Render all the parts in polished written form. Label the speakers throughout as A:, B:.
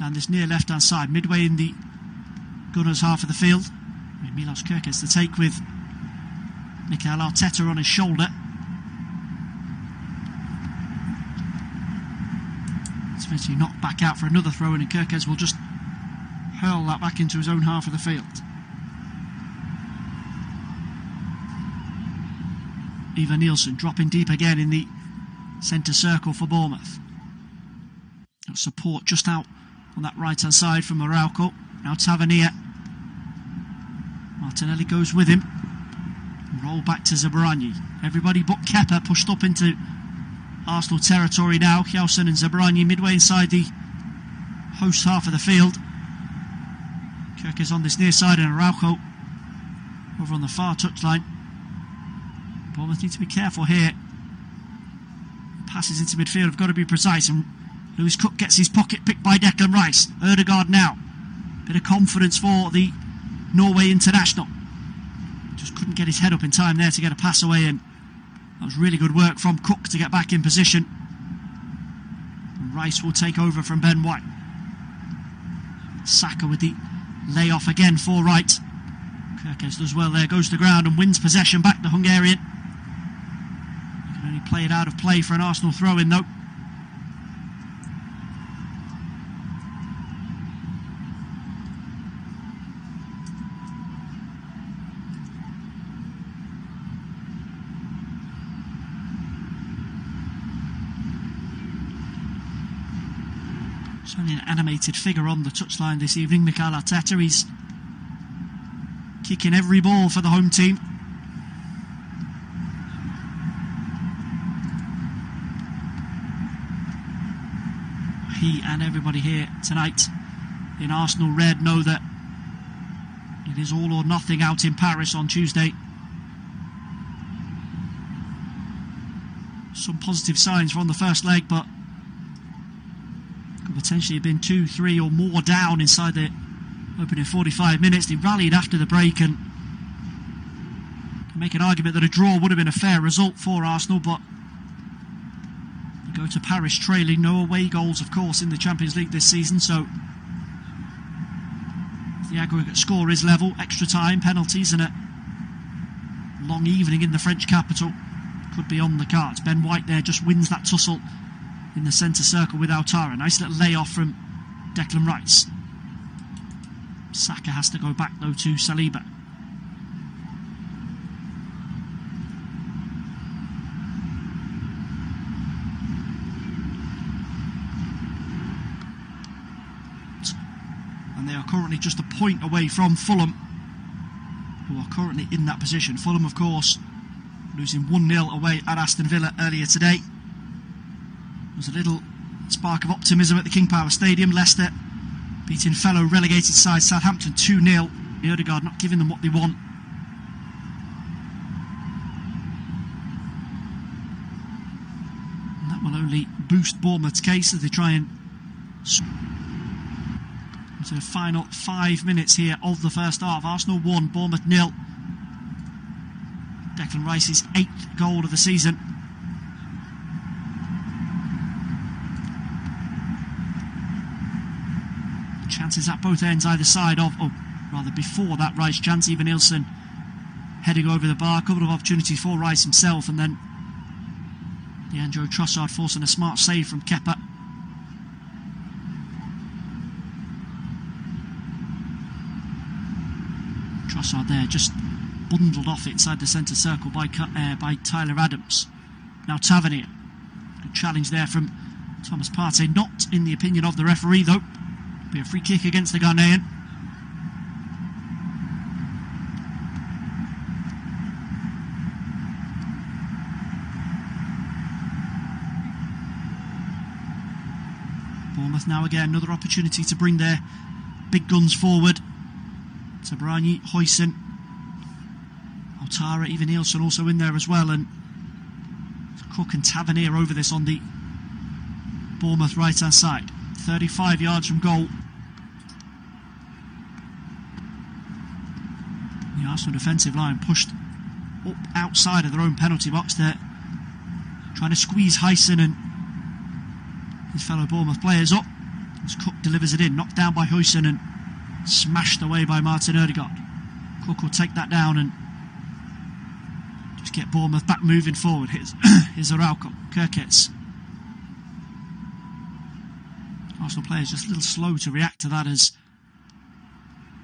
A: down this near left-hand side, midway in the Gunners' half of the field. Milos Kerkez to take with Mikel Arteta on his shoulder. It's eventually knocked back out for another throw, and Kerkez will just hurl that back into his own half of the field. Ivar Nielsen dropping deep again in the centre circle for Bournemouth. Support just out on that right hand side from Araujo. Now Tavernier. Martinelli goes with him. Roll back to Zabarani. Everybody but Kepa pushed up into Arsenal territory now. Hjausen and Zabarani midway inside the host half of the field. Kirk is on this near side and Araujo over on the far touchline. Bournemouth need to be careful here. Passes into midfield have got to be precise, and Lewis Cook gets his pocket picked by Declan Rice. Ødegaard now. Bit of confidence for the Norway international. Just couldn't get his head up in time there to get a pass away, and that was really good work from Cook to get back in position. And Rice will take over from Ben White. Saka with the layoff again for Wright. Kerkez does well there, goes to the ground and wins possession back, the Hungarian. He can only play it out of play for an Arsenal throw-in though. Certainly an animated figure on the touchline this evening, Mikel Arteta. He's kicking every ball for the home team. He and everybody here tonight in Arsenal Red know that it is all or nothing out in Paris on Tuesday. Some positive signs from the first leg, but could potentially have been 2, 3 or more down inside the opening 45 minutes. They rallied after the break and can make an argument that a draw would have been a fair result for Arsenal, but they go to Paris trailing. No away goals, of course, in the Champions League this season, so the aggregate score is level. Extra time, penalties and a long evening in the French capital could be on the cards. Ben White there just wins that tussle in the centre circle with Outara. Nice little layoff from Declan Rice. Saka has to go back though to Saliba. And they are currently just a point away from Fulham, who are currently in that position. Fulham, of course, losing 1-0 away at Aston Villa earlier today. There was a little spark of optimism at the King Power Stadium. Leicester beating fellow relegated side Southampton 2-0. Ødegaard not giving them what they want. And that will only boost Bournemouth's case as they try and into the final 5 minutes here of the first half. Arsenal 1, Bournemouth 0. Declan Rice's 8th goal of the season. Chances at both ends either side of, or rather before that Rice chance. Ivar Nielsen heading over the bar. A couple of opportunities for Rice himself, and then Leandro Trossard forcing a smart save from Kepa. Trossard there just bundled off inside the centre circle by Tyler Adams. Now Tavernier. Good challenge there from Thomas Partey. Not in the opinion of the referee though. Be a free kick against the Ghanaian. Bournemouth now again, another opportunity to bring their big guns forward. Zabarani, Huijsen, Outara, Ivar Nielsen also in there as well, and Cook and Tavernier over this on the Bournemouth right hand side. 35 yards from goal. The Arsenal defensive line pushed up outside of their own penalty box there, trying to squeeze Huijsen and his fellow Bournemouth players up. As Cook delivers it in, knocked down by Huysen and smashed away by Martin Ødegaard. Cook will take that down and just get Bournemouth back moving forward. Here's Arauco, Kirkets. Arsenal players just a little slow to react to that, as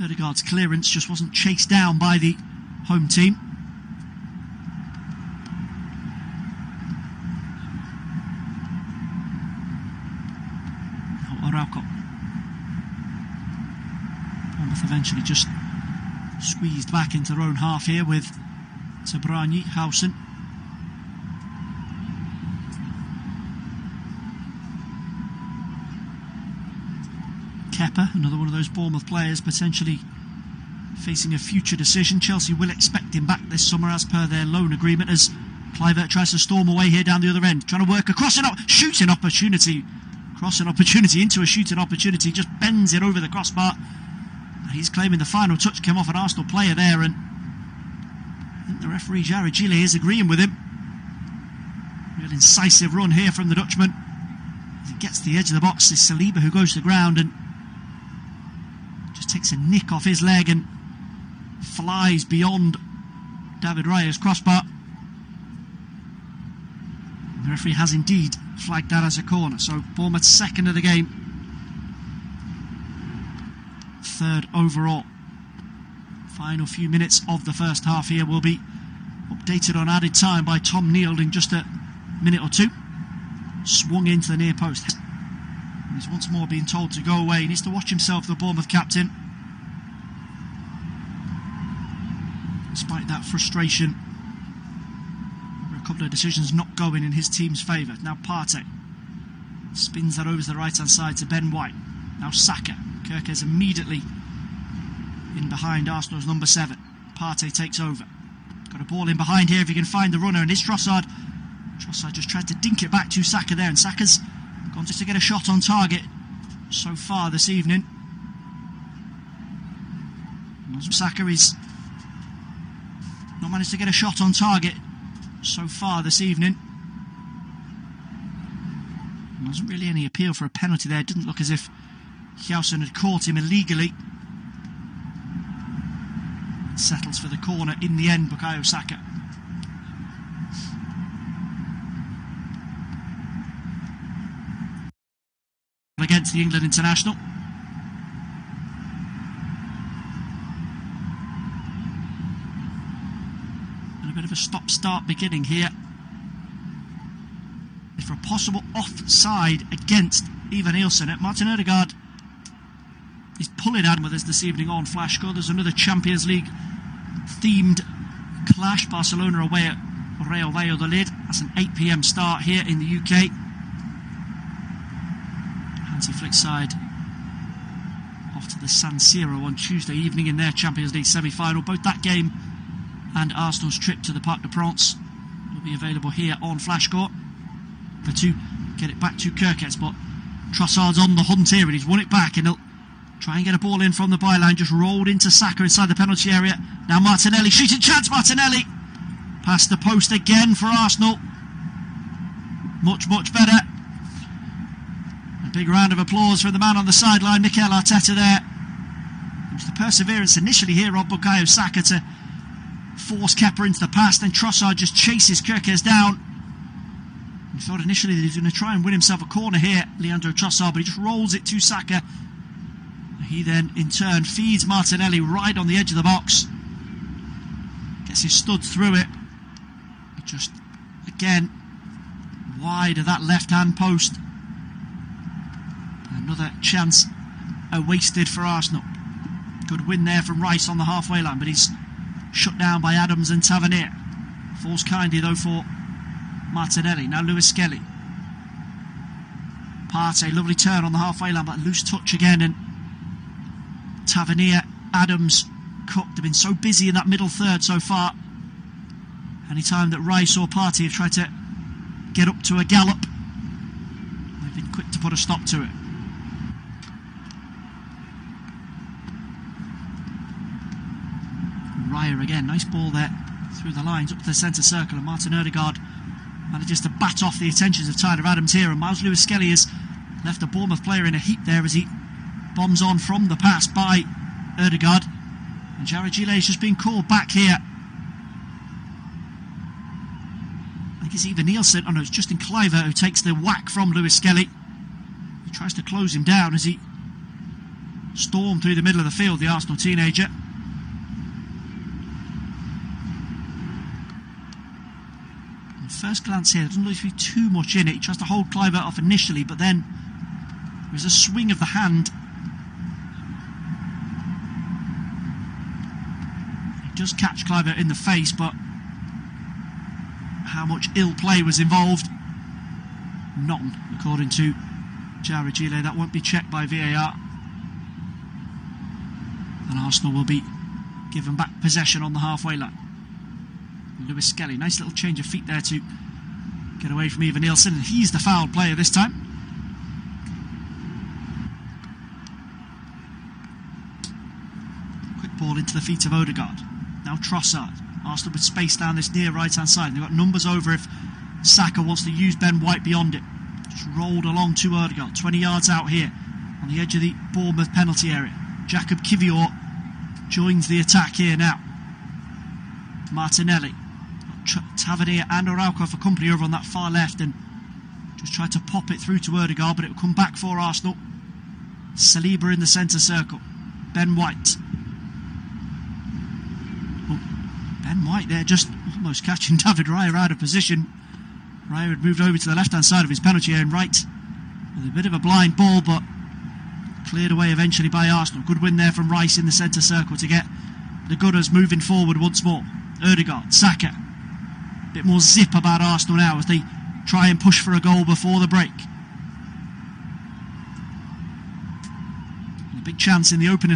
A: Ødegaard's clearance just wasn't chased down by the home team. Now Arauco. Bournemouth eventually just squeezed back into their own half here with Zabrani, Hausen. Kepa, another one of those Bournemouth players potentially facing a future decision. Chelsea will expect him back this summer as per their loan agreement, as Kluivert tries to storm away here down the other end, trying to work across an shooting opportunity. Crossing opportunity into a shooting opportunity, just bends it over the crossbar. He's claiming the final touch came off an Arsenal player there, and I think the referee Jared Gillet is agreeing with him. Real incisive run here from the Dutchman. As he gets to the edge of the box, it's Saliba who goes to the ground and just takes a nick off his leg and flies beyond David Raya's crossbar. The referee has indeed flagged that as a corner, so Bournemouth's second of the game, third overall. Final few minutes of the first half here will be updated on added time by Tom Neild in just a minute or two. Swung into the near post. He's once more being told to go away. He needs to watch himself, the Bournemouth captain. Despite that frustration, a couple of decisions not going in his team's favour. Now Partey spins that over to the right hand side to Ben White. Now Saka. Kirkes immediately in behind Arsenal's number 7. Partey takes over. Got a ball in behind here if you can find the runner, and it's Trossard. Trossard just tried to dink it back to Saka there, and Saka's gone just to get a shot on target so far this evening. Saka is not managed to get a shot on target so far this evening. There wasn't really any appeal for a penalty there. It didn't look as if Hausen had caught him illegally. Settles for the corner in the end, Bukayo Saka. Against the England international. And a bit of a stop-start beginning here. For a possible offside against Ivan Nielsen. Martin Ødegaard is pulling Adam with us this evening on Flash Score. There's another Champions League themed clash. Barcelona away at Real Valladolid. That's an 8 PM start here in the UK. Hansi Flick's side off to the San Siro on Tuesday evening in their Champions League semi-final. Both that game and Arsenal's trip to the Parc des Princes will be available here on Flash Score. To get it back to Kirkes, but Trossard's on the hunt here and he's won it back, and he'll try and get a ball in from the byline. Just rolled into Saka inside the penalty area. Now Martinelli, shooting chance. Martinelli past the post again for Arsenal. Much better. A big round of applause for the man on the sideline, Mikel Arteta there. It was the perseverance initially here of Bukayo Saka to force Kepa into the pass, then Trossard just chases Kirkes down. He thought initially that he was going to try and win himself a corner here, Leandro Trossard, but he just rolls it to Saka. He then, in turn, feeds Martinelli right on the edge of the box. Gets his studs through it. He just, again, wide of that left-hand post. Another chance wasted for Arsenal. Good win there from Rice on the halfway line, but he's shut down by Adams and Tavernier. Falls kindly, though, for Martinelli. Now Lewis Skelly. Partey, lovely turn on the halfway line, but loose touch again, and Tavernier, Adams, Cook, they've been so busy in that middle third so far. Any time that Rice or Partey have tried to get up to a gallop, they've been quick to put a stop to it. Raya again, nice ball there through the lines up to the centre circle, and Martin Ødegaard manages to bat off the attentions of Tyler Adams here, and Miles Lewis Skelly has Left a Bournemouth player in a heap there as he bombs on from the pass by Ødegaard. And Jared Gillet's just been called back here. I think it's either Nielsen, oh no, it's Justin Kluivert who takes the whack from Lewis Skelly. He tries to close him down as he stormed through the middle of the field, the Arsenal teenager. And first glance here, there doesn't look to be too much in it. He tries to hold Kluivert off initially, but then there's a swing of the hand. He does catch Kluivert in the face, but how much ill play was involved? None, according to Jared Gillet. That won't be checked by VAR. And Arsenal will be given back possession on the halfway line. Lewis Skelly, nice little change of feet there to get away from Ivan Nielsen, and he's the foul player this time. Quick ball into the feet of Ødegaard. Now Trossard. Arsenal with space down this near right hand side. They've got numbers over if Saka wants to use Ben White beyond it. Just rolled along to Ødegaard, 20 yards out here on the edge of the Bournemouth penalty area. Jacob Kivior joins the attack here now. Martinelli, Tavernier and Araujo for company over on that far left, and just tried to pop it through to Ødegaard, but it will come back for Arsenal. Saliba in the centre circle. Ben White. Oh, Ben White there just almost catching David Raya out of position. Raya had moved over to the left hand side of his penalty area and right with a bit of a blind ball, but cleared away eventually by Arsenal. Good win there from Rice in the centre circle to get the Gunners moving forward once more. Ødegaard, Saka. A bit more zip about Arsenal now as they try and push for a goal before the break. And a big chance in the opening